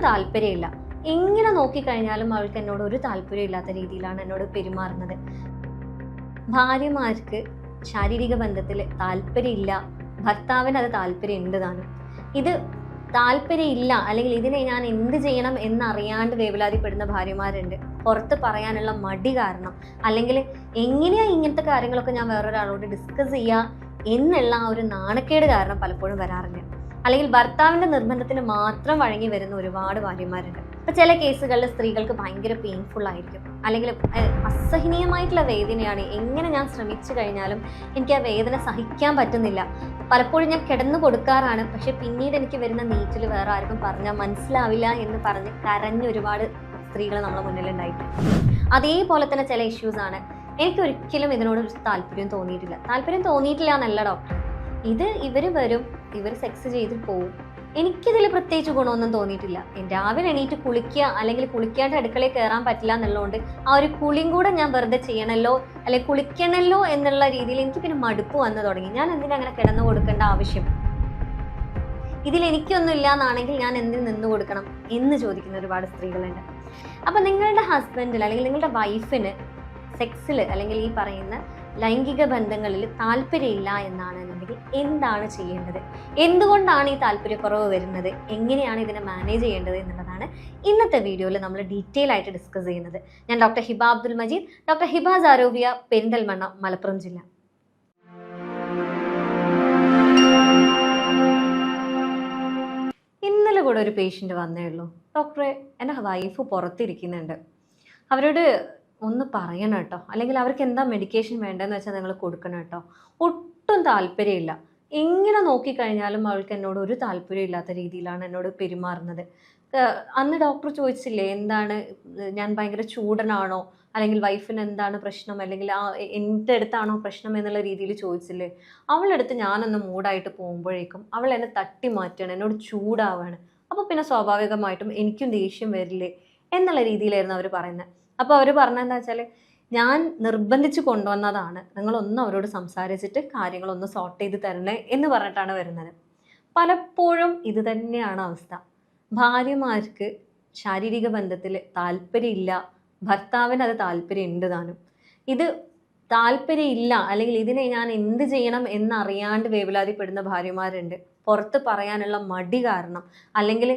താല്പര്യമില്ല. എങ്ങനെ നോക്കിക്കഴിഞ്ഞാലും അവൾക്ക് എന്നോട് ഒരു താല്പര്യമില്ലാത്ത രീതിയിലാണ് എന്നോട് പെരുമാറുന്നത്. ഭാര്യമാർക്ക് ശാരീരിക ബന്ധത്തിൽ താല്പര്യമില്ല, ഭർത്താവിന് അത് താല്പര്യമുണ്ട് താനും. ഇത് താല്പര്യമില്ല അല്ലെങ്കിൽ ഇതിനെ ഞാൻ എന്ത് ചെയ്യണം എന്നറിയാണ്ട് വേവലാതിപ്പെടുന്ന ഭാര്യമാരുണ്ട്. പുറത്ത് പറയാനുള്ള മടി കാരണം, അല്ലെങ്കിൽ എങ്ങനെയാ ഇങ്ങനത്തെ കാര്യങ്ങളൊക്കെ ഞാൻ വേറൊരാളോട് ഡിസ്കസ് ചെയ്യുക എന്നുള്ള ആ ഒരു നാണക്കേട് കാരണം പലപ്പോഴും വരാറില്ല. അല്ലെങ്കിൽ ഭർത്താവിന്റെ നിർബന്ധത്തിന് മാത്രം വഴങ്ങി വരുന്ന ഒരുപാട് ഭാര്യമാരുണ്ട്. ഇപ്പൊ ചില കേസുകളിൽ സ്ത്രീകൾക്ക് ഭയങ്കര പെയിൻഫുൾ ആയിരിക്കും, അല്ലെങ്കിൽ അസഹനീയമായിട്ടുള്ള വേദനയാണ്. എങ്ങനെ ഞാൻ ശ്രമിച്ചു കഴിഞ്ഞാലും എനിക്ക് ആ വേദന സഹിക്കാൻ പറ്റുന്നില്ല. പലപ്പോഴും ഞാൻ കിടന്നു കൊടുക്കാറാണ്, പക്ഷെ പിന്നീട് എനിക്ക് വരുന്ന നീറ്റിൽ വേറെ ആർക്കും പറഞ്ഞാൽ മനസ്സിലാവില്ല എന്ന് പറഞ്ഞ് കരഞ്ഞ ഒരുപാട് സ്ത്രീകൾ നമ്മുടെ മുന്നിലുണ്ടായിട്ടുണ്ട്. അതേപോലെ തന്നെ ചില ഇഷ്യൂസ് ആണ്, എനിക്ക് ഒരിക്കലും ഇതിനോട് താല്പര്യം തോന്നിയിട്ടില്ല എന്നല്ല ഡോക്ടർ, ഇത് ഇവർ വരും, ഇവർ സെക്സ് ചെയ്ത് പോവും, എനിക്കിതിൽ പ്രത്യേകിച്ച് ഗുണമൊന്നും തോന്നിയിട്ടില്ല. രാവിലെ എണീറ്റ് കുളിക്കുക അല്ലെങ്കിൽ കുളിക്കാണ്ട് അടുക്കളയിൽ കയറാൻ പറ്റില്ല എന്നുള്ളതുകൊണ്ട് ആ ഒരു കുളിയും കൂടെ ഞാൻ വെറുതെ ചെയ്യണമല്ലോ അല്ലെങ്കിൽ കുളിക്കണമല്ലോ എന്നുള്ള രീതിയിൽ എനിക്ക് പിന്നെ മടുപ്പ് വന്നു തുടങ്ങി. ഞാൻ എന്തിനാ അങ്ങനെ കിടന്നു കൊടുക്കേണ്ട ആവശ്യം, ഇതിൽ എനിക്കൊന്നും ഇല്ല എന്നാണെങ്കിൽ ഞാൻ എന്തിന് നിന്ന് കൊടുക്കണം എന്ന് ചോദിക്കുന്ന ഒരുപാട് സ്ത്രീകളുണ്ട്. അപ്പൊ നിങ്ങളുടെ ഹസ്ബൻഡിൽ അല്ലെങ്കിൽ നിങ്ങളുടെ വൈഫിന് സെക്സിൽ അല്ലെങ്കിൽ ഈ പറയുന്ന ലൈംഗിക ബന്ധങ്ങളിൽ താല്പര്യമില്ല എന്നാണെന്നുണ്ടെങ്കിൽ എന്താണ് ചെയ്യേണ്ടത്, എന്തുകൊണ്ടാണ് ഈ താല്പര്യക്കുറവ് വരുന്നത്, എങ്ങനെയാണ് ഇതിനെ മാനേജ് ചെയ്യേണ്ടത് എന്നുള്ളതാണ് ഇന്നത്തെ വീഡിയോയിൽ നമ്മൾ ഡീറ്റെയിൽ ആയിട്ട് ഡിസ്കസ് ചെയ്യുന്നത്. ഞാൻ ഡോക്ടർ ഹിബ അബ്ദുൽ മജീദ്, ഡോക്ടർ ഹിബ സാരോവിയ, പെരിന്തൽമണ്ണ, മലപ്പുറം ജില്ല. ഇന്നലെ കൂടെ ഒരു പേഷ്യൻ്റ് വന്നേ ഉള്ളൂ. ഡോക്ടറെ, എൻ്റെ വൈഫ് പുറത്തിരിക്കുന്നുണ്ട്, അവരോട് ഒന്ന് പറയണം കേട്ടോ, അല്ലെങ്കിൽ അവർക്ക് എന്താ മെഡിക്കേഷൻ വേണ്ടതെന്ന് വെച്ചാൽ നിങ്ങൾ കൊടുക്കണം കേട്ടോ. ഒട്ടും താല്പര്യമില്ല, എങ്ങനെ നോക്കിക്കഴിഞ്ഞാലും അവൾക്ക് എന്നോട് ഒരു താല്പര്യമില്ലാത്ത രീതിയിലാണ് എന്നോട് പെരുമാറുന്നത്. അന്ന് ഡോക്ടർ ചോദിച്ചില്ലേ എന്താണ്, ഞാൻ ഭയങ്കര ചൂടനാണോ, അല്ലെങ്കിൽ വൈഫിന് എന്താണ് പ്രശ്നം, അല്ലെങ്കിൽ എൻ്റെ അടുത്താണോ പ്രശ്നം എന്നുള്ള രീതിയിൽ ചോദിച്ചില്ലേ. അവളുടെ അടുത്ത് ഞാനൊന്ന് മൂടായിട്ട് പോകുമ്പോഴേക്കും അവൾ എന്നെ തട്ടി മാറ്റുകയാണ്, എന്നോട് ചൂടാവുകയാണ്. അപ്പോൾ പിന്നെ സ്വാഭാവികമായിട്ടും എനിക്കും ദേഷ്യം വരില്ലേ എന്നുള്ള രീതിയിലായിരുന്നു അവർ പറയുന്നത്. അപ്പോൾ അവർ പറഞ്ഞതെന്താ വെച്ചാൽ, ഞാൻ നിർബന്ധിച്ച് കൊണ്ടുവന്നതാണ്, നിങ്ങളൊന്ന് അവരോട് സംസാരിച്ചിട്ട് കാര്യങ്ങളൊന്ന് സോർട്ട് ചെയ്ത് തരണേ എന്ന് പറഞ്ഞിട്ടാണ് വരുന്നത്. പലപ്പോഴും ഇത് തന്നെയാണ് അവസ്ഥ. ഭാര്യമാർക്ക് ശാരീരിക ബന്ധത്തിൽ താല്പര്യമില്ല, ഭർത്താവിന് അത് താല്പര്യമുണ്ട് താനും. ഇത് താല്പര്യമില്ല അല്ലെങ്കിൽ ഇതിനെ ഞാൻ എന്ത് ചെയ്യണം എന്നറിയാണ്ട് വേവലാതിപ്പെടുന്ന ഭാര്യമാരുണ്ട്. പുറത്ത് പറയാനുള്ള മടി കാരണം, അല്ലെങ്കിൽ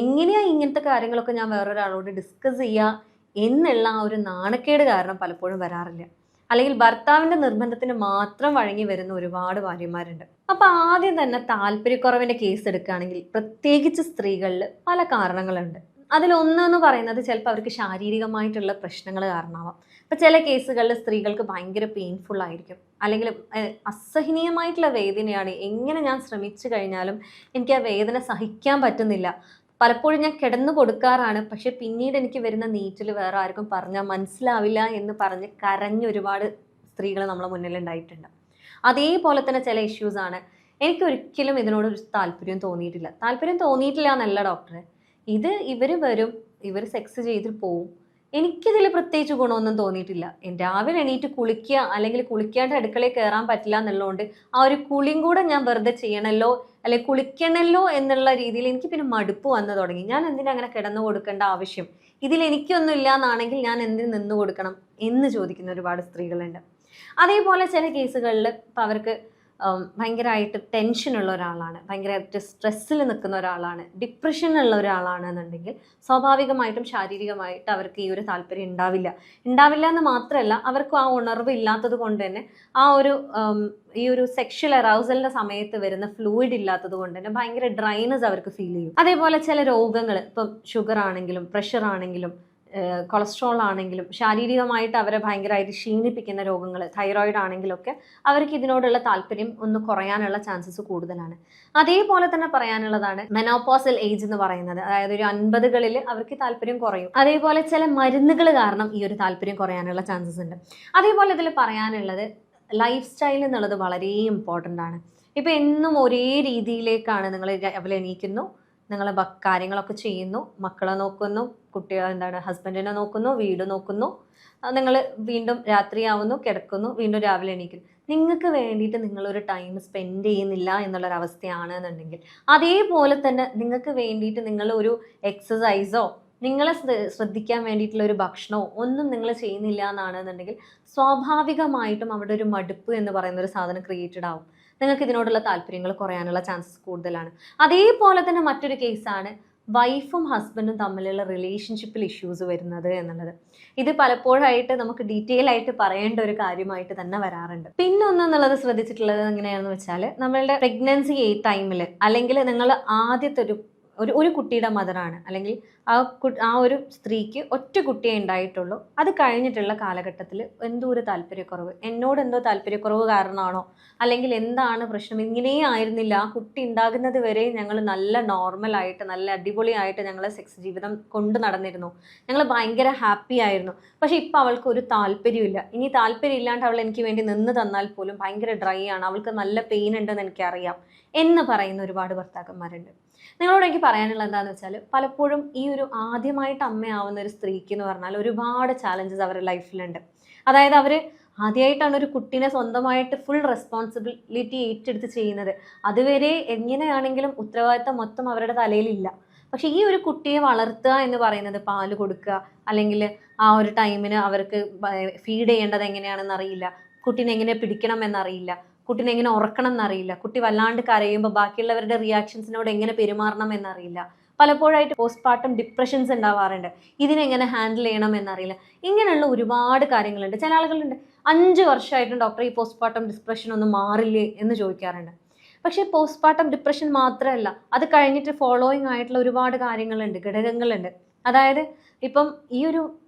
എങ്ങനെയാ ഇങ്ങനത്തെ കാര്യങ്ങളൊക്കെ ഞാൻ വേറൊരാളോട് ഡിസ്കസ് ചെയ്യുക എന്നുള്ള ആ ഒരു നാണക്കേട് കാരണം പലപ്പോഴും വരാറില്ല. അല്ലെങ്കിൽ ഭർത്താവിന്റെ നിർബന്ധത്തിന് മാത്രം വഴങ്ങി വരുന്ന ഒരുപാട് ഭാര്യമാരുണ്ട്. അപ്പൊ ആദ്യം തന്നെ താല്പര്യക്കുറവിന്റെ കേസ് എടുക്കുകയാണെങ്കിൽ പ്രത്യേകിച്ച് സ്ത്രീകളിൽ പല കാരണങ്ങളുണ്ട്. അതിലൊന്നെന്ന് പറയുന്നത് ചിലപ്പോൾ അവർക്ക് ശാരീരികമായിട്ടുള്ള പ്രശ്നങ്ങൾ കാരണമാവാം. ഇപ്പൊ ചില കേസുകളിൽ സ്ത്രീകൾക്ക് ഭയങ്കര പെയിൻഫുൾ ആയിരിക്കും, അല്ലെങ്കിൽ അസഹനീയമായിട്ടുള്ള വേദനയാണ്. എങ്ങനെ ഞാൻ ശ്രമിച്ചു കഴിഞ്ഞാലും എനിക്ക് ആ വേദന സഹിക്കാൻ പറ്റുന്നില്ല. പലപ്പോഴും ഞാൻ കിടന്നു കൊടുക്കാറാണ്, പക്ഷെ പിന്നീട് എനിക്ക് വരുന്ന നീറ്റിൽ വേറെ ആർക്കും പറഞ്ഞാൽ മനസ്സിലാവില്ല എന്ന് പറഞ്ഞ് കരഞ്ഞ ഒരുപാട് സ്ത്രീകൾ നമ്മളെ മുന്നിലുണ്ടായിട്ടുണ്ട്. അതേപോലെ തന്നെ ചില ഇഷ്യൂസ് ആണ്, എനിക്ക് ഒരിക്കലും ഇതിനോട് ഒരു താല്പര്യം തോന്നിയിട്ടില്ല എന്നല്ല ഡോക്ടറെ, ഇത് ഇവർ വരും, ഇവർ സെക്സ് ചെയ്ത് പോവും, എനിക്കിതിൽ പ്രത്യേകിച്ച് ഗുണമൊന്നും തോന്നിയിട്ടില്ല. രാവിലെ എണീറ്റ് കുളിക്കുക അല്ലെങ്കിൽ കുളിക്കാണ്ട് അടുക്കളയിൽ കയറാൻ പറ്റില്ല എന്നുള്ളതുകൊണ്ട് ആ ഒരു കുളിയും കൂടെ ഞാൻ വെറുതെ ചെയ്യണമല്ലോ അല്ലെങ്കിൽ കുളിക്കണമല്ലോ എന്നുള്ള രീതിയിൽ എനിക്ക് പിന്നെ മടുപ്പ് വന്നു തുടങ്ങി. ഞാൻ എന്തിനാ അങ്ങനെ കിടന്നു കൊടുക്കേണ്ട ആവശ്യം, ഇതിൽ എനിക്കൊന്നും ഇല്ല എന്നാണെങ്കിൽ ഞാൻ എന്തിന് നിന്ന് കൊടുക്കണം എന്ന് ചോദിക്കുന്ന ഒരുപാട് സ്ത്രീകളുണ്ട്. അതേപോലെ ചില കേസുകളിൽ ഇപ്പം അവർക്ക് ഭയങ്കരമായിട്ട് ടെൻഷനുള്ള ഒരാളാണ്, ഭയങ്കരമായിട്ട് സ്ട്രെസ്സിൽ നിൽക്കുന്ന ഒരാളാണ്, ഡിപ്രഷനുള്ള ഒരാളാണ് എന്നുണ്ടെങ്കിൽ സ്വാഭാവികമായിട്ടും ശാരീരികമായിട്ട് അവർക്ക് ഈ ഒരു താല്പര്യം ഉണ്ടാവില്ല എന്ന് മാത്രമല്ല, അവർക്ക് ആ ഉണർവ് ഇല്ലാത്തത് കൊണ്ട് തന്നെ ഈ ഒരു സെക്ഷൽ അറൗസലിന്റെ സമയത്ത് വരുന്ന ഫ്ലൂയിഡ് ഇല്ലാത്തത് കൊണ്ട് തന്നെ ഭയങ്കര ഡ്രൈനസ് അവർക്ക് ഫീൽ ചെയ്യും. അതേപോലെ ചില രോഗങ്ങൾ, ഇപ്പം ഷുഗർ ആണെങ്കിലും പ്രഷർ ആണെങ്കിലും കൊളസ്ട്രോൾ ആണെങ്കിലും ശാരീരികമായിട്ട് അവരെ ഭയങ്കരമായിട്ട് ക്ഷീണിപ്പിക്കുന്ന രോഗങ്ങൾ, തൈറോയിഡ് ആണെങ്കിലൊക്കെ അവർക്ക് ഇതിനോടുള്ള താല്പര്യം ഒന്ന് കുറയാനുള്ള ചാൻസസ് കൂടുതലാണ്. അതേപോലെ തന്നെ പറയാനുള്ളതാണ് മെനോപോസൽ ഏജ് എന്ന് പറയുന്നത്, അതായത് ഒരു 50കളിൽ അവർക്ക് താല്പര്യം കുറയും. അതേപോലെ ചില മരുന്നുകൾ കാരണം ഈ ഒരു താല്പര്യം കുറയാനുള്ള ചാൻസസ് ഉണ്ട്. അതേപോലെ ഇതിൽ പറയാനുള്ളത് ലൈഫ് സ്റ്റൈൽ എന്നുള്ളത് വളരെ ഇമ്പോർട്ടൻ്റ് ആണ്. ഇപ്പം എന്നും ഒരേ രീതിയിലേക്കാണ് നിങ്ങൾ രാവിലെ എണീക്കുന്നു, നിങ്ങൾ കാര്യങ്ങളൊക്കെ ചെയ്യുന്നു, മക്കളെ നോക്കുന്നു, ഹസ്ബൻഡിനെ നോക്കുന്നു, വീട് നോക്കുന്നു, നിങ്ങൾ വീണ്ടും രാത്രിയാവുന്നു, കിടക്കുന്നു, വീണ്ടും രാവിലെ എണീക്കുന്നു. നിങ്ങൾക്ക് വേണ്ടിയിട്ട് നിങ്ങളൊരു ടൈം സ്പെൻഡ് ചെയ്യുന്നില്ല എന്നുള്ളൊരവസ്ഥയാണ് എന്നുണ്ടെങ്കിൽ, അതേപോലെ തന്നെ നിങ്ങൾക്ക് വേണ്ടിയിട്ട് നിങ്ങൾ ഒരു എക്സസൈസോ നിങ്ങളെ ശ്രദ്ധിക്കാൻ വേണ്ടിയിട്ടുള്ള ഒരു ഭക്ഷണമോ ഒന്നും നിങ്ങൾ ചെയ്യുന്നില്ല എന്നാണെന്നുണ്ടെങ്കിൽ സ്വാഭാവികമായിട്ടും അവിടെ ഒരു മടുപ്പ് എന്ന് പറയുന്ന ഒരു സാധനം ക്രിയേറ്റഡ് ആവും. നിങ്ങൾക്ക് ഇതിനോടുള്ള താല്പര്യങ്ങൾ കുറയാനുള്ള ചാൻസസ് കൂടുതലാണ്. അതേപോലെ തന്നെ മറ്റൊരു കേസാണ് വൈഫും ഹസ്ബൻഡും തമ്മിലുള്ള റിലേഷൻഷിപ്പിൽ ഇഷ്യൂസ് വരുന്നത് എന്നുള്ളത്. ഇത് പലപ്പോഴായിട്ട് നമുക്ക് ഡീറ്റെയിൽ ആയിട്ട് പറയേണ്ട ഒരു കാര്യമായിട്ട് തന്നെ വരാറുണ്ട്. പിന്നെ ഒന്നെന്നുള്ളത് ശ്രദ്ധിച്ചിട്ടുള്ളത് എങ്ങനെയാണെന്ന് വെച്ചാൽ, നമ്മളുടെ പ്രഗ്നൻസി ടൈമിൽ അല്ലെങ്കിൽ നിങ്ങൾ ആദ്യത്തെ ഒരു കുട്ടിയുടെ മദറാണ്, അല്ലെങ്കിൽ ആ ഒരു സ്ത്രീക്ക് ഒറ്റ കുട്ടിയെ ഉണ്ടായിട്ടുള്ളൂ, അത് കഴിഞ്ഞിട്ടുള്ള കാലഘട്ടത്തിൽ എന്തോ ഒരു താല്പര്യക്കുറവ്, എന്നോട് എന്തോ താല്പര്യക്കുറവ് കാരണമാണോ അല്ലെങ്കിൽ എന്താണ് പ്രശ്നം, ഇങ്ങനെ ആയിരുന്നില്ല, ആ കുട്ടി ഉണ്ടാകുന്നത് വരെ ഞങ്ങൾ നല്ല നോർമലായിട്ട് നല്ല അടിപൊളിയായിട്ട് ഞങ്ങൾ സെക്സ് ജീവിതം കൊണ്ട് നടന്നിരുന്നു, ഞങ്ങൾ ഭയങ്കര ഹാപ്പി ആയിരുന്നു, പക്ഷെ ഇപ്പം അവൾക്ക് ഒരു താല്പര്യമില്ല, ഇനി താല്പര്യം ഇല്ലാണ്ട് അവൾ എനിക്ക് വേണ്ടി നിന്ന് തന്നാൽ പോലും ഭയങ്കര ഡ്രൈ ആണ്, അവൾക്ക് നല്ല പെയിൻ ഉണ്ടെന്ന് എനിക്കറിയാം എന്ന് പറയുന്ന ഒരുപാട് ഭർത്താക്കന്മാരുണ്ട്. നിങ്ങളോട് എനിക്ക് പറയാനുള്ളത് എന്താണെന്ന് വെച്ചാൽ, പലപ്പോഴും ഈ ഒരു ആദ്യമായിട്ട് അമ്മയാവുന്ന ഒരു സ്ത്രീക്ക് എന്ന് പറഞ്ഞാൽ ഒരുപാട് ചാലഞ്ചസ് അവരുടെ ലൈഫിലുണ്ട്. അതായത് അവർ ആദ്യമായിട്ടാണ് ഒരു കുട്ടീനെ സ്വന്തമായിട്ട് ഫുൾ റെസ്പോൺസിബിലിറ്റി ഏറ്റെടുത്ത് ചെയ്യുന്നത്. അതുവരെ എങ്ങനെയാണെങ്കിലും ഉത്തരവാദിത്തം മൊത്തം അവരുടെ തലയിലില്ല. പക്ഷെ ഈ ഒരു കുട്ടിയെ വളർത്തുക എന്ന് പറയുന്നത്, പാല് കൊടുക്കുക, അല്ലെങ്കിൽ ആ ഒരു ടൈമിന് അവർക്ക് ഫീഡ് ചെയ്യേണ്ടത് എങ്ങനെയാണെന്ന് അറിയില്ല, കുട്ടീനെ എങ്ങനെ പിടിക്കണം എന്നറിയില്ല, കുട്ടീനെ എങ്ങനെ ഉറക്കണം എന്നറിയില്ല, കുട്ടി വല്ലാണ്ട് കരയുമ്പോൾ ബാക്കിയുള്ളവരുടെ റിയാക്ഷൻസിനോട് എങ്ങനെ പെരുമാറണം എന്നറിയില്ല, പലപ്പോഴായിട്ട് പോസ്റ്റ്പാർട്ടം ഡിപ്രഷൻസ് ഉണ്ടാവാറുണ്ട്, ഇതിനെങ്ങനെ ഹാൻഡിൽ ചെയ്യണം എന്നറിയില്ല. ഇങ്ങനെയുള്ള ഒരുപാട് കാര്യങ്ങളുണ്ട്. ചില ആളുകളുണ്ട് 5 വർഷമായിട്ടും ഡോക്ടർ ഈ പോസ്റ്റ്പാർട്ടം ഡിപ്രഷൻ ഒന്നും മാറില്ലേ എന്ന് ചോദിക്കാറുണ്ട്. പക്ഷേ പോസ്റ്റ്പാർട്ടം ഡിപ്രഷൻ മാത്രമല്ല, അത് കഴിഞ്ഞിട്ട് ഫോളോയിങ് ആയിട്ടുള്ള ഒരുപാട് കാര്യങ്ങളുണ്ട്, ഘടകങ്ങളുണ്ട്. അതായത് ഇപ്പം ഈ ഒരു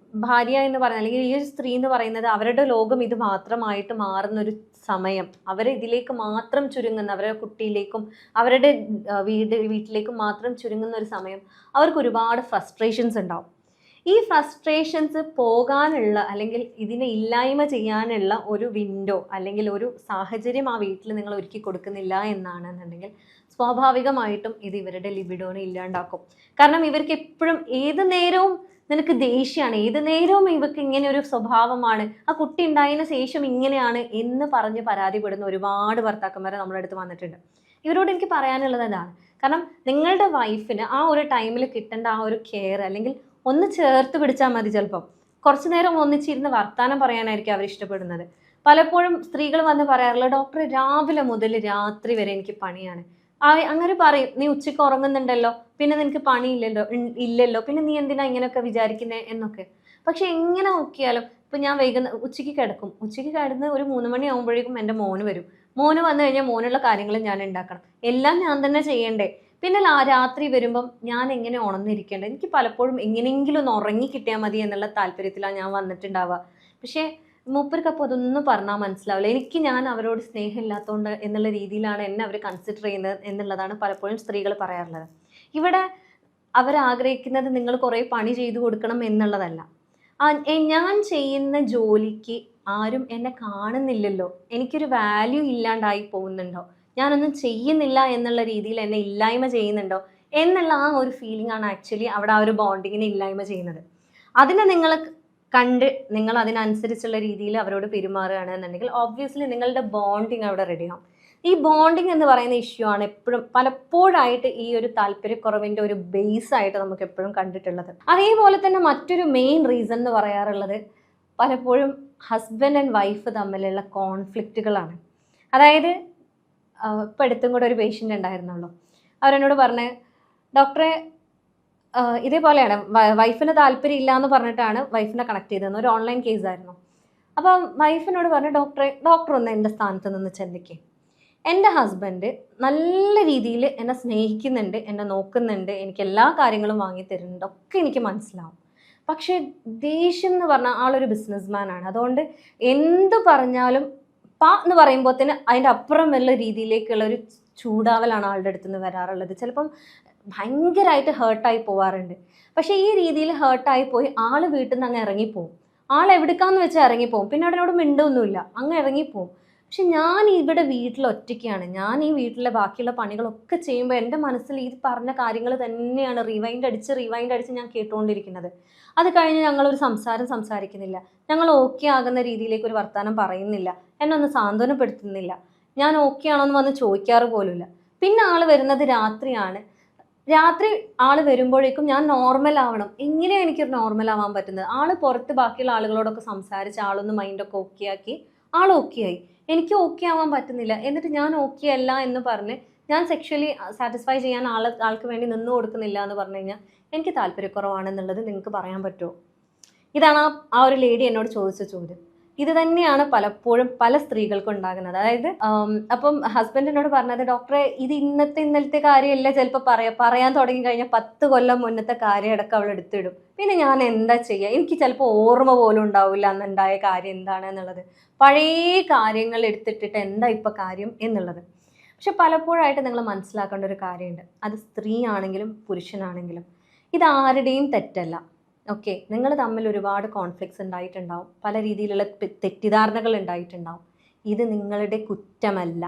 ഭാര്യ എന്ന് പറയുന്നത്, അല്ലെങ്കിൽ ഈ ഒരു സ്ത്രീ എന്ന് പറയുന്നത്, അവരുടെ ലോകം ഇത് മാത്രമായിട്ട് മാറുന്നൊരു സമയം, അവർ ഇതിലേക്ക് മാത്രം ചുരുങ്ങുന്ന, അവരുടെ കുട്ടിയിലേക്കും അവരുടെ വീട്ടിലേക്കും മാത്രം ചുരുങ്ങുന്ന ഒരു സമയം, അവർക്ക് ഒരുപാട് ഫ്രസ്ട്രേഷൻസ് ഉണ്ടാവും. ഈ ഫ്രസ്ട്രേഷൻസ് പോകാനുള്ള അല്ലെങ്കിൽ ഇതിനെ ഇല്ലായ്മ ചെയ്യാനുള്ള ഒരു വിൻഡോ അല്ലെങ്കിൽ ഒരു സാഹചര്യം ആ വീട്ടിൽ നിങ്ങൾ ഒരുക്കി കൊടുക്കുന്നില്ല എന്നാണെന്നുണ്ടെങ്കിൽ സ്വാഭാവികമായിട്ടും ഇത് ഇവരുടെ ലിബിഡോനെ ഇല്ലാണ്ടാക്കും. കാരണം ഇവർക്ക് എപ്പോഴും ഏത് നേരവും നിനക്ക് ദേഷ്യമാണ്, ഏത് നേരവും ഇവർക്ക് ഇങ്ങനെ ഒരു സ്വഭാവമാണ്, ആ കുട്ടി ഉണ്ടായതിനു ശേഷം ഇങ്ങനെയാണ് എന്ന് പറഞ്ഞ് പരാതിപ്പെടുന്ന ഒരുപാട് ഭർത്താക്കന്മാരെ നമ്മുടെ അടുത്ത് വന്നിട്ടുണ്ട്. ഇവരോട് എനിക്ക് പറയാനുള്ളത് അതാണ്. കാരണം നിങ്ങളുടെ വൈഫിന് ആ ഒരു ടൈമിൽ കിട്ടേണ്ട ആ ഒരു കെയർ, അല്ലെങ്കിൽ ഒന്ന് ചേർത്ത് പിടിച്ചാൽ മതി. ചിലപ്പം കുറച്ചു നേരം ഒന്നിച്ചിരുന്ന് വർത്താനം പറയാനായിരിക്കും അവർ ഇഷ്ടപ്പെടുന്നത്. പലപ്പോഴും സ്ത്രീകൾ വന്ന് പറയാറുള്ള, ഡോക്ടറെ രാവിലെ മുതൽ രാത്രി വരെ എനിക്ക് പണിയാണ്. അങ്ങനെ പറയും, നീ ഉച്ചയ്ക്ക് ഉറങ്ങുന്നുണ്ടല്ലോ, പിന്നെ നിനക്ക് ഇല്ലല്ലോ, പിന്നെ നീ എന്തിനാ ഇങ്ങനെയൊക്കെ വിചാരിക്കുന്നത് എന്നൊക്കെ. പക്ഷെ എങ്ങനെ നോക്കിയാലും ഇപ്പം ഞാൻ ഉച്ചയ്ക്ക് കിടന്ന് ഒരു 3 മണിയാകുമ്പോഴേക്കും എൻ്റെ മോന് വരും. മോന് വന്നു കഴിഞ്ഞാൽ മോനുള്ള കാര്യങ്ങൾ ഞാൻ ഉണ്ടാക്കണം, എല്ലാം ഞാൻ തന്നെ ചെയ്യണ്ടേ. പിന്നെ രാത്രി വരുമ്പം ഞാൻ എങ്ങനെ ഉണർന്നിരിക്കേണ്ടത്, എനിക്ക് പലപ്പോഴും എങ്ങനെയെങ്കിലും ഒന്ന് ഉറങ്ങി കിട്ടിയാൽ മതി എന്നുള്ള താല്പര്യത്തിലാണ് ഞാൻ വന്നിട്ടുണ്ടാവുക. പക്ഷേ മൂപ്പർക്കപ്പോൾ അതൊന്നും പറഞ്ഞാൽ മനസ്സിലാവില്ല. ഞാൻ അവരോട് സ്നേഹമില്ലാത്തതുകൊണ്ട് എന്നുള്ള രീതിയിലാണ് എന്നെ അവർ കൺസിഡർ ചെയ്യുന്നത് എന്നുള്ളതാണ് പലപ്പോഴും സ്ത്രീകൾ പറയാറുള്ളത്. ഇവിടെ അവരാഗ്രഹിക്കുന്നത് നിങ്ങൾ കുറേ പണി ചെയ്തു കൊടുക്കണം എന്നുള്ളതല്ല. ഞാൻ ചെയ്യുന്ന ജോലിക്ക് ആരും എന്നെ കാണുന്നില്ലല്ലോ, എനിക്കൊരു വാല്യൂ ഇല്ലാണ്ടായി പോകുന്നുണ്ടോ, ഞാനൊന്നും ചെയ്യുന്നില്ല എന്നുള്ള രീതിയിൽ എന്നെ ഇല്ലായ്മ ചെയ്യുന്നുണ്ടോ എന്നുള്ള ആ ഒരു ഫീലിംഗ് ആണ് ആക്ച്വലി അവിടെ ആ ഒരു ബോണ്ടിങ്ങിനെ ഇല്ലായ്മ ചെയ്യുന്നത്. അതിനെ നിങ്ങൾ കണ്ട് നിങ്ങൾ അതിനനുസരിച്ചുള്ള രീതിയിൽ അവരോട് പെരുമാറുകയാണ് എന്നുണ്ടെങ്കിൽ ഓബ്വിയസ്ലി നിങ്ങളുടെ ബോണ്ടിങ് അവിടെ റെഡിയാവും. ഈ ബോണ്ടിങ് എന്ന് പറയുന്ന ഇഷ്യൂ ആണ് പലപ്പോഴായിട്ട് ഈ ഒരു താല്പര്യക്കുറവിൻ്റെ ഒരു ബേസ് ആയിട്ട് നമുക്ക് എപ്പോഴും കണ്ടിട്ടുള്ളത്. അതേപോലെ തന്നെ മറ്റൊരു മെയിൻ റീസൺ എന്ന് പറയാറുള്ളത് പലപ്പോഴും ഹസ്ബൻഡ് ആൻഡ് വൈഫ് തമ്മിലുള്ള കോൺഫ്ലിക്റ്റുകളാണ്. അതായത് ഇപ്പം അടുത്തും കൂടെ ഒരു പേഷ്യൻ്റ് ഉണ്ടായിരുന്നുള്ളൂ, അവരെന്നോട് പറഞ്ഞ്, ഡോക്ടറെ ഇതേപോലെയാണ്, വൈഫിന് താല്പര്യം ഇല്ല എന്ന് പറഞ്ഞിട്ടാണ് വൈഫിനെ കണക്ട് ചെയ്തതെന്ന്, ഒരു ഓൺലൈൻ കേസായിരുന്നു. അപ്പം വൈഫിനോട് പറഞ്ഞു, ഡോക്ടർ ഒന്ന് എൻ്റെ സ്ഥാനത്ത് നിന്ന് ചിന്തിക്കേ, എൻ്റെ ഹസ്ബൻഡ് നല്ല രീതിയിൽ എന്നെ സ്നേഹിക്കുന്നുണ്ട്, എന്നെ നോക്കുന്നുണ്ട്, എനിക്ക് എല്ലാ കാര്യങ്ങളും വാങ്ങി തരുന്നുണ്ട്, ഒക്കെ എനിക്ക് മനസ്സിലാവും. പക്ഷേ ദേഷ്യം എന്ന് പറഞ്ഞാൽ ആളൊരു ബിസിനസ്മാനാണ്. അതുകൊണ്ട് എന്ത് പറഞ്ഞാലും എന്ന് പറയുമ്പോൾ തന്നെ അതിൻ്റെ അപ്പുറം വല്ല രീതിയിലേക്കുള്ള ഒരു ചൂടാവലാണ് ആളുടെ അടുത്ത് നിന്ന് വരാറുള്ളത്. ചിലപ്പം ഭയങ്കരമായിട്ട് ഹേർട്ടായി പോവാറുണ്ട്. പക്ഷേ ഈ രീതിയിൽ ഹേർട്ടായി പോയി ആൾ വീട്ടിൽ നിന്ന് അങ്ങ് ഇറങ്ങിപ്പോവും. ആൾ എവിടേക്കാന്ന് വെച്ചാൽ ഇറങ്ങിപ്പോവും. പിന്നെ അതിനോട് മിണ്ടൊന്നുമില്ല, അങ്ങ് ഇറങ്ങിപ്പോവും. പക്ഷെ ഞാൻ ഇവിടെ വീട്ടിൽ ഒറ്റയ്ക്കാണ്, ഞാൻ ഈ വീട്ടിലെ ബാക്കിയുള്ള പണികളൊക്കെ ചെയ്യുമ്പോൾ എൻ്റെ മനസ്സിൽ ഈ പറഞ്ഞ കാര്യങ്ങൾ തന്നെയാണ് റിവൈൻഡ് അടിച്ച് ഞാൻ കേട്ടുകൊണ്ടിരിക്കുന്നത്. അത് കഴിഞ്ഞ് ഞങ്ങളൊരു സംസാരിക്കുന്നില്ല, ഞങ്ങൾ ഓക്കെ ആകുന്ന രീതിയിലേക്ക് ഒരു വർത്തമാനം പറയുന്നില്ല, എന്നെ ഒന്ന് സാന്ത്വനപ്പെടുത്തുന്നില്ല, ഞാൻ ഓക്കെ ആണോ എന്ന് വന്ന് ചോദിക്കാറ് പോലുമില്ല. പിന്നെ ആള് വരുന്നത് രാത്രിയാണ്. രാത്രി ആള് വരുമ്പോഴേക്കും ഞാൻ നോർമൽ ആവണം. എങ്ങനെയാണ് എനിക്കൊരു നോർമൽ ആവാൻ പറ്റുന്നത്? ആള് പുറത്ത് ബാക്കിയുള്ള ആളുകളോടൊക്കെ സംസാരിച്ച് ആളൊന്ന് മൈൻഡൊക്കെ ഓക്കെ ആക്കി ആൾ ഓക്കെ ആയി. എനിക്ക് ഓക്കെ ആവാൻ പറ്റുന്നില്ല. എന്നിട്ട് ഞാൻ ഓക്കെ അല്ല എന്ന് പറഞ്ഞ് ഞാൻ സെക്ഷലി സാറ്റിസ്ഫൈ ചെയ്യാൻ ആൾക്ക് വേണ്ടി നിന്ന് കൊടുക്കുന്നില്ല എന്ന് പറഞ്ഞു കഴിഞ്ഞാൽ എനിക്ക് താല്പര്യക്കുറവാണെന്നുള്ളത് നിങ്ങൾക്ക് പറയാൻ പറ്റുമോ? ഇതാണ് ആ ഒരു ലേഡി എന്നോട് ചോദിച്ച ചോദ്യം. ഇത് തന്നെയാണ് പലപ്പോഴും പല സ്ത്രീകൾക്കും ഉണ്ടാകുന്നത്. അതായത് അപ്പം ഹസ്ബൻഡ് എന്നോട് പറഞ്ഞത്, ഡോക്ടറെ ഇത് ഇന്നലത്തെ കാര്യമല്ല, ചിലപ്പോൾ പറയാൻ തുടങ്ങി കഴിഞ്ഞാൽ 10 കൊല്ലം മുന്നത്തെ കാര്യം അടക്കം അവൾ എടുത്തിടും. പിന്നെ ഞാൻ എന്താ ചെയ്യുക? എനിക്ക് ചിലപ്പോൾ ഓർമ്മ പോലും ഉണ്ടാവില്ല അന്നുണ്ടായ കാര്യം എന്താണ് എന്നുള്ളത്. പഴയ കാര്യങ്ങൾ എടുത്തിട്ടിട്ട് എന്താ ഇപ്പം കാര്യം എന്നുള്ളത്. പക്ഷെ പലപ്പോഴായിട്ട് നിങ്ങൾ മനസ്സിലാക്കേണ്ട ഒരു കാര്യമുണ്ട്. അത് സ്ത്രീ ആണെങ്കിലും പുരുഷനാണെങ്കിലും ഇത് ആരുടെയും തെറ്റല്ല. ഓക്കെ, നിങ്ങൾ തമ്മിൽ ഒരുപാട് കോൺഫ്ലിക്ട്സ് ഉണ്ടായിട്ടുണ്ടാവും, പല രീതിയിലുള്ള തെറ്റിദ്ധാരണകൾ ഉണ്ടായിട്ടുണ്ടാവും. ഇത് നിങ്ങളുടെ കുറ്റമല്ല.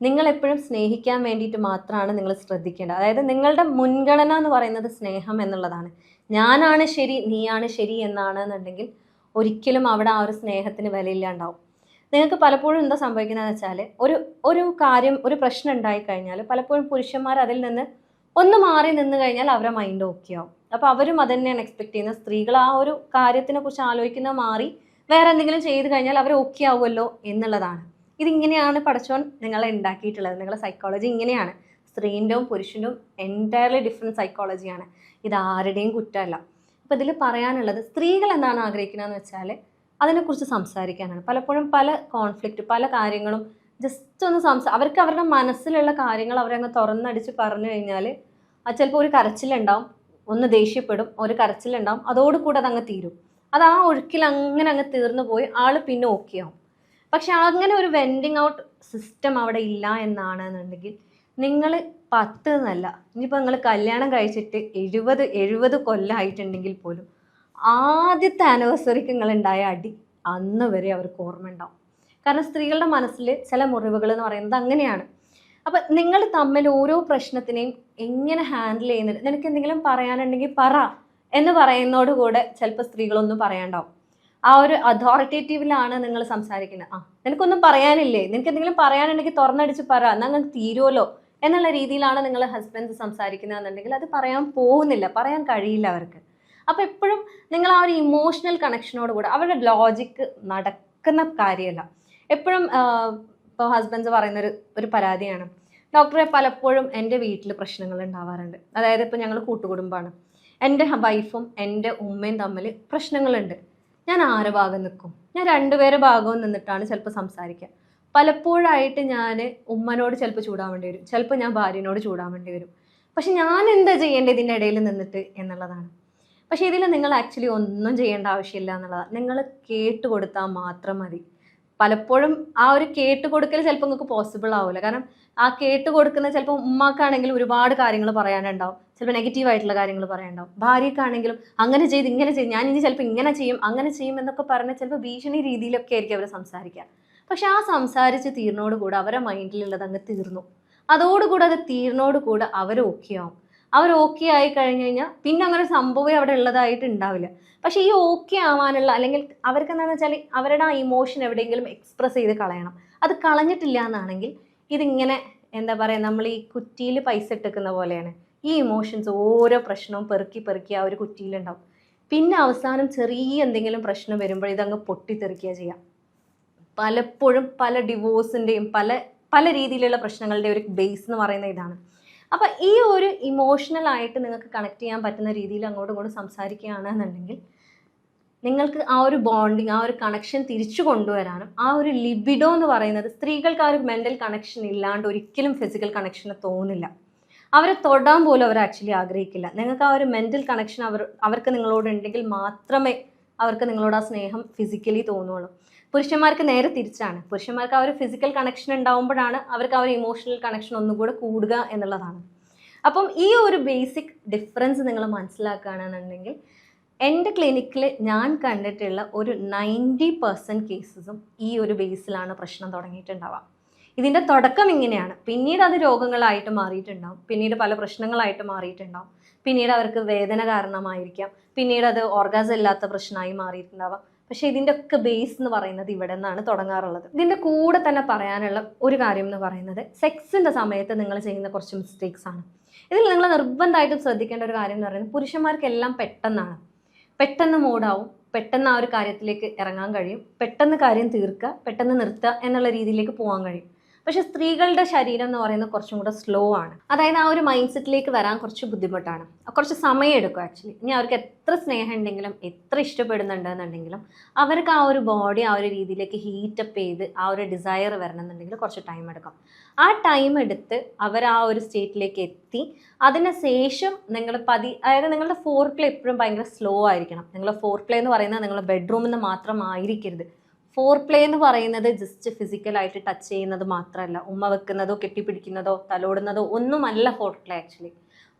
നിങ്ങൾ എപ്പോഴും സ്നേഹിക്കാൻ വേണ്ടിയിട്ട് മാത്രമാണ് നിങ്ങൾ ശ്രദ്ധിക്കേണ്ടത്. അതായത് നിങ്ങളുടെ മുൻഗണന എന്ന് പറയുന്നത് സ്നേഹം എന്നുള്ളതാണ്. ഞാനാണ് ശരി, നീയാണ് ശരി എന്നാണെന്നുണ്ടെങ്കിൽ ഒരിക്കലും അവിടെ ആ ഒരു സ്നേഹത്തിന് വിലയില്ലാണ്ടാവും. നിങ്ങൾക്ക് പലപ്പോഴും എന്താ സംഭവിക്കുന്നതെന്ന് വെച്ചാൽ ഒരു പ്രശ്നം ഉണ്ടായിക്കഴിഞ്ഞാൽ പലപ്പോഴും പുരുഷന്മാർ അതിൽ നിന്ന് ഒന്ന് മാറി നിന്ന് കഴിഞ്ഞാൽ അവരുടെ മൈൻഡ് ഓക്കെ ആവും. അപ്പോൾ അവരും അത് തന്നെയാണ് എക്സ്പെക്ട് ചെയ്യുന്നത്. സ്ത്രീകൾ ആ ഒരു കാര്യത്തിനെ കുറിച്ച് ആലോചിക്കുന്നത് മാറി വേറെ എന്തെങ്കിലും ചെയ്ത് കഴിഞ്ഞാൽ അവർ ഓക്കെ ആവുമല്ലോ എന്നുള്ളതാണ്. ഇതിങ്ങനെയാണ് പടച്ചോൻ നിങ്ങളെ ഉണ്ടാക്കിയിട്ടുള്ളത്. നിങ്ങളുടെ സൈക്കോളജി ഇങ്ങനെയാണ്. സ്ത്രീൻ്റെയും പുരുഷൻ്റെയും എൻറ്റയർലി ഡിഫറെൻറ്റ് സൈക്കോളജിയാണ്. ഇത് ആരുടെയും കുറ്റമല്ല. അപ്പോൾ ഇതിൽ പറയാനുള്ളത്, സ്ത്രീകൾ എന്താണ് ആഗ്രഹിക്കുന്നതെന്ന് വെച്ചാൽ അതിനെക്കുറിച്ച് സംസാരിക്കാനാണ്. പലപ്പോഴും പല കോൺഫ്ലിക്റ്റ്, പല കാര്യങ്ങളും ജസ്റ്റ് ഒന്ന് അവർക്ക് അവരുടെ മനസ്സിലുള്ള കാര്യങ്ങൾ അവരങ്ങ് തുറന്നടിച്ച് പറഞ്ഞു കഴിഞ്ഞാൽ അത് ചിലപ്പോൾ ഒരു കരച്ചിലുണ്ടാവും, ഒന്ന് ദേഷ്യപ്പെടും, ഒരു കരച്ചിലുണ്ടാവും, അതോടുകൂടെ അതങ്ങ് തീരും. അത് ആ ഒഴുക്കിൽ അങ്ങ് തീർന്നു പോയി ആൾ പിന്നെ ഓക്കെ ആവും. പക്ഷെ അങ്ങനെ ഒരു വെൻഡിങ് ഔട്ട് സിസ്റ്റം അവിടെ ഇല്ല എന്നാണെന്നുണ്ടെങ്കിൽ നിങ്ങൾ 10 എന്നല്ല, ഇനിയിപ്പോൾ നിങ്ങൾ കല്യാണം കഴിച്ചിട്ട് 70 കൊല്ലമായിട്ടുണ്ടെങ്കിൽ പോലും ആദ്യത്തെ ആനിവേഴ്സറിക്ക് നിങ്ങളുണ്ടായ അടി അന്ന് വരെ അവർക്ക് ഓർമ്മ ഉണ്ടാവും. കാരണം സ്ത്രീകളുടെ മനസ്സിൽ ചില മുറിവുകൾ എന്ന് പറയുന്നത് അങ്ങനെയാണ്. അപ്പം നിങ്ങൾ തമ്മിൽ ഓരോ പ്രശ്നത്തിനെയും എങ്ങനെ ഹാൻഡിൽ ചെയ്യുന്നത്, നിനക്ക് എന്തെങ്കിലും പറയാനുണ്ടെങ്കിൽ പറ എന്ന് പറയുന്നതോടുകൂടെ ചിലപ്പോൾ സ്ത്രീകളൊന്നും പറയാണ്ടാവും. ആ ഒരു അതോറിറ്റേറ്റീവിലാണ് നിങ്ങൾ സംസാരിക്കുന്നത്. നിനക്കൊന്നും പറയാനില്ലേ, നിനക്ക് എന്തെങ്കിലും പറയാനുണ്ടെങ്കിൽ തുറന്നടിച്ച് പറ, എന്നാൽ നിങ്ങൾക്ക് തീരുമല്ലോ എന്നുള്ള രീതിയിലാണ് നിങ്ങൾ ഹസ്ബൻഡ് സംസാരിക്കുന്നതെന്നുണ്ടെങ്കിൽ അത് പറയാൻ പോകുന്നില്ല, പറയാൻ കഴിയില്ല അവർക്ക്. അപ്പോൾ എപ്പോഴും നിങ്ങൾ ആ ഒരു ഇമോഷണൽ കണക്ഷനോട് കൂടെ, അവരുടെ ലോജിക്ക് നടക്കുന്ന കാര്യമല്ല. എപ്പോഴും ഇപ്പോൾ ഹസ്ബൻഡ്സ് പറയുന്നൊരു പരാതിയാണ്, ഡോക്ടറെ പലപ്പോഴും എൻ്റെ വീട്ടിൽ പ്രശ്നങ്ങൾ ഉണ്ടാവാറുണ്ട്. അതായത് ഇപ്പോൾ ഞങ്ങൾ കൂട്ടുകുടുംബമാണ്, എൻ്റെ വൈഫും എൻ്റെ ഉമ്മയും തമ്മിൽ പ്രശ്നങ്ങളുണ്ട്. ഞാൻ ആരെ ഭാഗം നിൽക്കും? ഞാൻ 2 പേരെ ഭാഗവും നിന്നിട്ടാണ് ചിലപ്പോൾ സംസാരിക്കുക. പലപ്പോഴായിട്ട് ഞാൻ ഉമ്മനോട് ചിലപ്പോൾ ചൂടാവേണ്ടി വരും, ചിലപ്പോൾ ഞാൻ ഭാര്യനോട് ചൂടാവേണ്ടി വരും. പക്ഷെ ഞാൻ എന്താ ചെയ്യേണ്ടത് ഇതിൻ്റെ ഇടയിൽ നിന്നിട്ട് എന്നുള്ളതാണ്. പക്ഷേ ഇതിൽ നിങ്ങൾ ആക്ച്വലി ഒന്നും ചെയ്യേണ്ട ആവശ്യമില്ല എന്നുള്ളതാണ്. നിങ്ങൾ കേട്ടുകൊടുത്താൽ മാത്രം മതി. പലപ്പോഴും ആ ഒരു കേട്ടുകൊടുക്കൽ ചിലപ്പോൾ നിങ്ങൾക്ക് പോസിബിൾ ആവില്ല. കാരണം ആ കേട്ടുകൊടുക്കുന്ന ചിലപ്പോൾ ഉമ്മാക്കാണെങ്കിൽ ഒരുപാട് കാര്യങ്ങൾ പറയാനുണ്ടാവും, ചിലപ്പോൾ നെഗറ്റീവായിട്ടുള്ള കാര്യങ്ങൾ പറയാനുണ്ടാവും. ഭാര്യക്കാണെങ്കിലും അങ്ങനെ ചെയ്ത് ഇങ്ങനെ ചെയ്ത്, ഞാൻ ഇനി ചിലപ്പോൾ ഇങ്ങനെ ചെയ്യും അങ്ങനെ ചെയ്യും എന്നൊക്കെ പറഞ്ഞാൽ ചിലപ്പോൾ ഭീഷണി രീതിയിലൊക്കെ ആയിരിക്കും അവർ സംസാരിക്കുക. പക്ഷെ ആ സംസാരിച്ച് തീർന്നോടുകൂടെ അവരുടെ മൈൻഡിലുള്ളത് അങ്ങ് തീർന്നു. അതോടുകൂടെ അത് തീർന്നോടുകൂടെ അവർ ഓക്കെ ആവും. അവർ ഓക്കെ ആയി കഴിഞ്ഞ് കഴിഞ്ഞാൽ പിന്നെ അങ്ങനെ ഒരു സംഭവം അവിടെ ഉള്ളതായിട്ട് ഉണ്ടാവില്ല. പക്ഷേ ഈ ഓക്കെ ആവാനുള്ള, അല്ലെങ്കിൽ അവർക്ക് എന്താണെന്ന് വെച്ചാൽ അവരുടെ ആ ഇമോഷൻ എവിടെയെങ്കിലും എക്സ്പ്രസ് ചെയ്ത് കളയണം. അത് കളഞ്ഞിട്ടില്ല എന്നാണെങ്കിൽ ഇതിങ്ങനെ എന്താ പറയുക, നമ്മൾ ഈ കുറ്റിയിൽ പൈസ ഇട്ടിക്കുന്ന പോലെയാണ്. ഈ ഇമോഷൻസ് ഓരോ പ്രശ്നവും പെറുക്കി ആ ഒരു കുറ്റിയിലുണ്ടാവും. പിന്നെ അവസാനം ചെറിയ എന്തെങ്കിലും പ്രശ്നം വരുമ്പോൾ ഇതങ്ങ് പൊട്ടിത്തെറിക്കുക ചെയ്യാം. പലപ്പോഴും പല ഡിവോഴ്സിൻ്റെയും പല രീതിയിലുള്ള പ്രശ്നങ്ങളുടെ ഒരു ബേസ് എന്ന് പറയുന്നത് ഇതാണ്. അപ്പം ഈ ഒരു ഇമോഷണലായിട്ട് നിങ്ങൾക്ക് കണക്ട് ചെയ്യാൻ പറ്റുന്ന രീതിയിൽ അങ്ങോട്ടും ഇങ്ങോട്ടും സംസാരിക്കുകയാണെന്നുണ്ടെങ്കിൽ നിങ്ങൾക്ക് ആ ഒരു ബോണ്ടിങ്, ആ ഒരു കണക്ഷൻ തിരിച്ചു കൊണ്ടുവരാനും, ആ ഒരു ലിബിഡോ എന്ന് പറയുന്നത്, സ്ത്രീകൾക്ക് ആ ഒരു മെൻ്റൽ കണക്ഷൻ ഇല്ലാണ്ട് ഒരിക്കലും ഫിസിക്കൽ കണക്ഷന് തോന്നില്ല. അവരെ തൊടാൻ പോലും അവർ ആക്ച്വലി ആഗ്രഹിക്കില്ല. നിങ്ങൾക്ക് ആ ഒരു മെൻ്റൽ കണക്ഷൻ അവർക്ക് നിങ്ങളോട് ഉണ്ടെങ്കിൽ മാത്രമേ അവർക്ക് നിങ്ങളോട് ആ സ്നേഹം ഫിസിക്കലി തോന്നുള്ളൂ. പുരുഷന്മാർക്ക് നേരെ തിരിച്ചാണ്. പുരുഷന്മാർക്ക് ആ ഒരു ഫിസിക്കൽ കണക്ഷൻ ഉണ്ടാകുമ്പോഴാണ് അവർക്ക് ആ ഒരു ഇമോഷണൽ കണക്ഷൻ ഒന്നുകൂടെ കൂടുക എന്നുള്ളതാണ്. അപ്പം ഈ ഒരു ബേസിക് ഡിഫറൻസ് നിങ്ങൾ മനസ്സിലാക്കുകയാണെന്നുണ്ടെങ്കിൽ എൻ്റെ ക്ലിനിക്കിൽ ഞാൻ കണ്ടിട്ടുള്ള ഒരു 90% കേസസും ഈ ഒരു ബേസിലാണ് പ്രശ്നം തുടങ്ങിയിട്ടുണ്ടാവുക. ഇതിൻ്റെ തുടക്കം ഇങ്ങനെയാണ്, പിന്നീട് അത് രോഗങ്ങളായിട്ട് മാറിയിട്ടുണ്ടാവും, പിന്നീട് പല പ്രശ്നങ്ങളായിട്ട് മാറിയിട്ടുണ്ടാവും, പിന്നീട് അവർക്ക് വേദന കാരണമായിരിക്കാം, പിന്നീട് അത് ഓർഗാസം ഇല്ലാത്ത പ്രശ്നമായി മാറിയിട്ടുണ്ടാവാം. പക്ഷേ ഇതിൻ്റെ ഒക്കെ ബേസ് എന്ന് പറയുന്നത് ഇവിടെ നിന്നാണ് തുടങ്ങാറുള്ളത്. ഇതിൻ്റെ കൂടെ തന്നെ പറയാനുള്ള ഒരു കാര്യം എന്ന് പറയുന്നത് സെക്സിൻ്റെ സമയത്ത് നിങ്ങൾ ചെയ്യുന്ന കുറച്ച് മിസ്റ്റേക്സ് ആണ്. ഇതിൽ നിങ്ങൾ നിർബന്ധമായിട്ടും ശ്രദ്ധിക്കേണ്ട ഒരു കാര്യം എന്ന് പറയുന്നത് പുരുഷന്മാർക്കെല്ലാം പെട്ടെന്ന് മൂടാവും, പെട്ടെന്ന് ആ ഒരു കാര്യത്തിലേക്ക് ഇറങ്ങാൻ കഴിയും, പെട്ടെന്ന് കാര്യം തീർക്കുക, പെട്ടെന്ന് നിർത്തുക എന്നുള്ള രീതിയിലേക്ക് പോകാൻ കഴിയും. പക്ഷെ സ്ത്രീകളുടെ ശരീരം എന്ന് പറയുന്നത് കുറച്ചും കൂടെ സ്ലോ ആണ്. അതായത് ആ ഒരു മൈൻഡ് സെറ്റിലേക്ക് വരാൻ കുറച്ച് ബുദ്ധിമുട്ടാണ്, കുറച്ച് സമയം എടുക്കും ആക്ച്വലി. ഇനി അവർക്ക് എത്ര സ്നേഹം ഉണ്ടെങ്കിലും എത്ര ഇഷ്ടപ്പെടുന്നുണ്ടെന്നുണ്ടെങ്കിലും അവർക്ക് ആ ഒരു ബോഡി ആ ഒരു രീതിയിലേക്ക് ഹീറ്റപ്പ് ചെയ്ത് ആ ഒരു ഡിസയർ വരണമെന്നുണ്ടെങ്കിൽ കുറച്ച് ടൈം എടുക്കും. ആ ടൈം എടുത്ത് അവർ ആ ഒരു സ്റ്റേറ്റിലേക്ക് എത്തി അതിന് ശേഷം നിങ്ങൾ അതായത് നിങ്ങളുടെ ഫോർ പ്ലേ എപ്പോഴും ഭയങ്കര സ്ലോ ആയിരിക്കണം. നിങ്ങളുടെ ഫോർ പ്ലേ എന്ന് പറയുന്നത് നിങ്ങളുടെ ബെഡ്റൂമിൽ നിന്ന് മാത്രമായിരിക്കരുത്. ഫോർ പ്ലേ എന്ന് പറയുന്നത് ജസ്റ്റ് ഫിസിക്കലായിട്ട് ടച്ച് ചെയ്യുന്നത് മാത്രമല്ല, ഉമ്മ വെക്കുന്നതോ കെട്ടിപ്പിടിക്കുന്നതോ തലോടുന്നതോ ഒന്നുമല്ല ഫോർ പ്ലേ ആക്ച്വലി.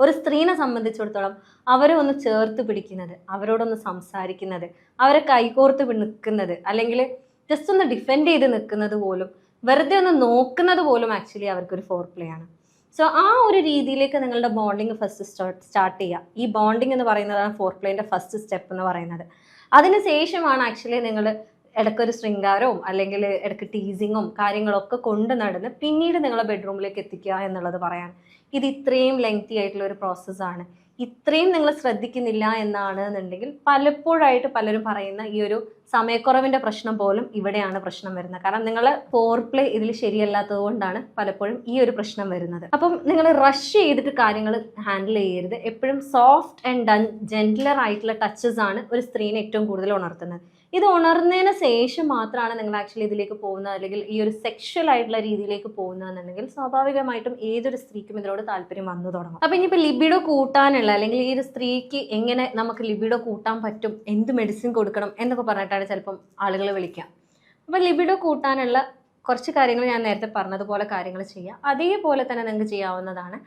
ഒരു സ്ത്രീനെ സംബന്ധിച്ചിടത്തോളം അവരെ ഒന്ന് ചേർത്ത് പിടിക്കുന്നത്, അവരോടൊന്ന് സംസാരിക്കുന്നത്, അവരെ കൈകോർത്ത് നിൽക്കുന്നത്, അല്ലെങ്കിൽ ജസ്റ്റ് ഒന്ന് ഡിഫെൻഡ് ചെയ്ത് നിൽക്കുന്നത് പോലും, വെറുതെ ഒന്ന് നോക്കുന്നത് പോലും ആക്ച്വലി അവർക്കൊരു ഫോർ പ്ലേ ആണ്. സോ ആ ഒരു രീതിയിലേക്ക് നിങ്ങളുടെ ബോണ്ടിങ് ഫസ്റ്റ് സ്റ്റാർട്ട് ചെയ്യുക. ഈ ബോണ്ടിങ് എന്ന് പറയുന്നതാണ് ഫോർ പ്ലേൻ്റെ ഫസ്റ്റ് സ്റ്റെപ്പ് എന്ന് പറയുന്നത്. അതിന് ശേഷമാണ് ആക്ച്വലി നിങ്ങൾ ഇടയ്ക്കൊരു ശൃംഗാരവും അല്ലെങ്കിൽ ഇടയ്ക്ക് ടീസിങ്ങും കാര്യങ്ങളൊക്കെ കൊണ്ട് നടന്ന് പിന്നീട് നിങ്ങളെ ബെഡ്റൂമിലേക്ക് എത്തിക്കുക എന്നുള്ളത് പറയാൻ. ഇത് ഇത്രയും ലെങ്തി ആയിട്ടുള്ള ഒരു പ്രോസസ്സാണ്. ഇത്രയും നിങ്ങൾ ശ്രദ്ധിക്കുന്നില്ല എന്നുണ്ടെങ്കിൽ പലപ്പോഴായിട്ട് പലരും പറയുന്ന ഈ ഒരു സമയക്കുറവിൻ്റെ പ്രശ്നം പോലും ഇവിടെയാണ് പ്രശ്നം വരുന്നത്. കാരണം നിങ്ങൾ ഫോർ പ്ലേ ഇതിൽ ശരിയല്ലാത്തത് കൊണ്ടാണ് പലപ്പോഴും ഈ ഒരു പ്രശ്നം വരുന്നത്. അപ്പം നിങ്ങൾ റഷ് ചെയ്തിട്ട് കാര്യങ്ങൾ ഹാൻഡിൽ ചെയ്യരുത്. എപ്പോഴും സോഫ്റ്റ് ആൻഡ് ജെന്റിലർ ആയിട്ടുള്ള ടച്ചസ് ആണ് ഒരു സ്ത്രീനെ ഏറ്റവും കൂടുതൽ ഉണർത്തുന്നത്. ഇത് ഉണർന്നതിന് ശേഷം മാത്രമാണ് നിങ്ങൾ ആക്ച്വലി ഇതിലേക്ക് പോകുന്നത്, അല്ലെങ്കിൽ ഈ ഒരു സെക്ഷൽ ആയിട്ടുള്ള രീതിയിലേക്ക് പോകുന്നതെന്നുണ്ടെങ്കിൽ സ്വാഭാവികമായിട്ടും ഏതൊരു സ്ത്രീക്കും ഇതിനോട് താല്പര്യം വന്നു തുടങ്ങും. അപ്പം ഇനിയിപ്പോൾ ലിബിഡോ കൂട്ടാനുള്ള, അല്ലെങ്കിൽ ഈ ഒരു സ്ത്രീക്ക് എങ്ങനെ നമുക്ക് ലിബിഡോ കൂട്ടാൻ പറ്റും, എന്ത് മെഡിസിൻ കൊടുക്കണം എന്നൊക്കെ പറഞ്ഞിട്ടാണ് ചിലപ്പം ആളുകൾ വിളിക്കുക. അപ്പം ലിബിഡോ കൂട്ടാനുള്ള കുറച്ച് കാര്യങ്ങൾ ഞാൻ നേരത്തെ പറഞ്ഞതുപോലെ കാര്യങ്ങൾ ചെയ്യുക. അതേപോലെ തന്നെ നിങ്ങൾക്ക് ചെയ്യാവുന്നതാണ്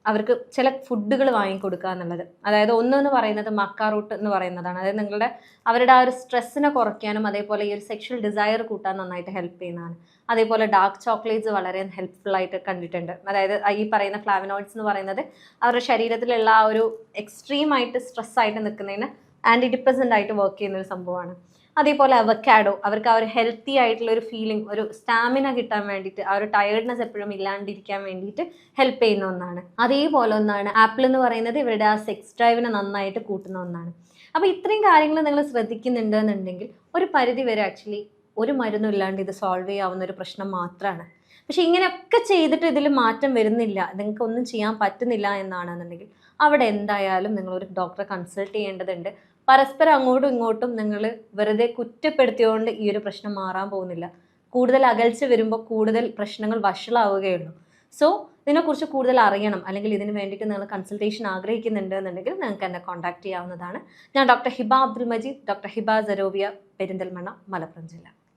അവർക്ക് ചില ഫുഡുകൾ വാങ്ങിക്കൊടുക്കുക എന്നുള്ളത്. അതായത് ഒന്നെന്ന് പറയുന്നത് മക്ക റൂട്ട് എന്ന് പറയുന്നതാണ്. അതായത് അവരുടെ ആ ഒരു സ്ട്രെസ്സിനെ കുറയ്ക്കാനും അതേപോലെ ഈ ഒരു സെക്ഷൽ ഡിസയർ കൂട്ടാൻ നന്നായിട്ട് ഹെൽപ്പ് ചെയ്യുന്നതാണ്. അതേപോലെ ഡാർക്ക് ചോക്ലേറ്റ്സ് വളരെ ഹെൽപ്ഫുൾ ആയിട്ട് കണ്ടിട്ടുണ്ട്. അതായത് ഈ പറയുന്ന ഫ്ലാവനോയിഡ്സ് എന്ന് പറയുന്നത് അവരുടെ ശരീരത്തിലുള്ള ആ ഒരു എക്സ്ട്രീം ആയിട്ട് സ്ട്രെസ്സായിട്ട് നിൽക്കുന്നതിന് ആൻറ്റി ഡിപ്രസൻ്റ് ആയിട്ട് വർക്ക് ചെയ്യുന്ന ഒരു സംഭവമാണ്. അതേപോലെ അവക്കാഡോ, അവർക്ക് ആ ഒരു ഹെൽത്തി ആയിട്ടുള്ള ഒരു ഫീലിംഗ്, ഒരു സ്റ്റാമിന കിട്ടാൻ വേണ്ടിയിട്ട്, ആ ഒരു ടയേർഡ്നെസ് എപ്പോഴും ഇല്ലാണ്ടിരിക്കാൻ വേണ്ടിയിട്ട് ഹെൽപ്പ് ചെയ്യുന്ന ഒന്നാണ്. അതേപോലെ ഒന്നാണ് ആപ്പിൾ എന്ന് പറയുന്നത്, ഇവരുടെ ആ സെക്സ് ഡ്രൈവിനെ നന്നായിട്ട് കൂട്ടുന്ന ഒന്നാണ്. അപ്പോൾ ഇത്രയും കാര്യങ്ങൾ നിങ്ങൾ ശ്രദ്ധിക്കുന്നുണ്ട് എന്നുണ്ടെങ്കിൽ ഒരു പരിധി വരെ ആക്ച്വലി ഒരു മരുന്നും ഇല്ലാണ്ട് ഇത് സോൾവ് ചെയ്യാവുന്ന ഒരു പ്രശ്നം മാത്രമാണ്. പക്ഷെ ഇങ്ങനെയൊക്കെ ചെയ്തിട്ട് ഇതിൽ മാറ്റം വരുന്നില്ല, നിങ്ങൾക്ക് ഒന്നും ചെയ്യാൻ പറ്റുന്നില്ല എന്നാണെന്നുണ്ടെങ്കിൽ അവിടെ എന്തായാലും നിങ്ങളൊരു ഡോക്ടറെ കൺസൾട്ട് ചെയ്യേണ്ടതുണ്ട്. പരസ്പരം അങ്ങോട്ടും ഇങ്ങോട്ടും നിങ്ങൾ വെറുതെ കുറ്റപ്പെടുത്തിയോണ്ട് ഈ ഒരു പ്രശ്നം മാറാൻ പോകുന്നില്ല. കൂടുതൽ അകൽച്ച വരുമ്പോൾ കൂടുതൽ പ്രശ്നങ്ങൾ വഷളാവുകയുള്ളൂ. സോ ഇതിനെക്കുറിച്ച് കൂടുതൽ അറിയണം, അല്ലെങ്കിൽ ഇതിന് വേണ്ടിയിട്ട് നിങ്ങൾ കൺസൾട്ടേഷൻ ആഗ്രഹിക്കുന്നുണ്ട് എന്നുണ്ടെങ്കിൽ നിങ്ങൾക്ക് എന്നെ കോൺടാക്ട് ചെയ്യാവുന്നതാണ്. ഞാൻ ഡോക്ടർ ഹിബ അബ്ദുൽ മജീദ്, ഡോക്ടർ ഹിബ സരോവിയ, പെരിന്തൽമണ്ണ, മലപ്പുറം ജില്ല.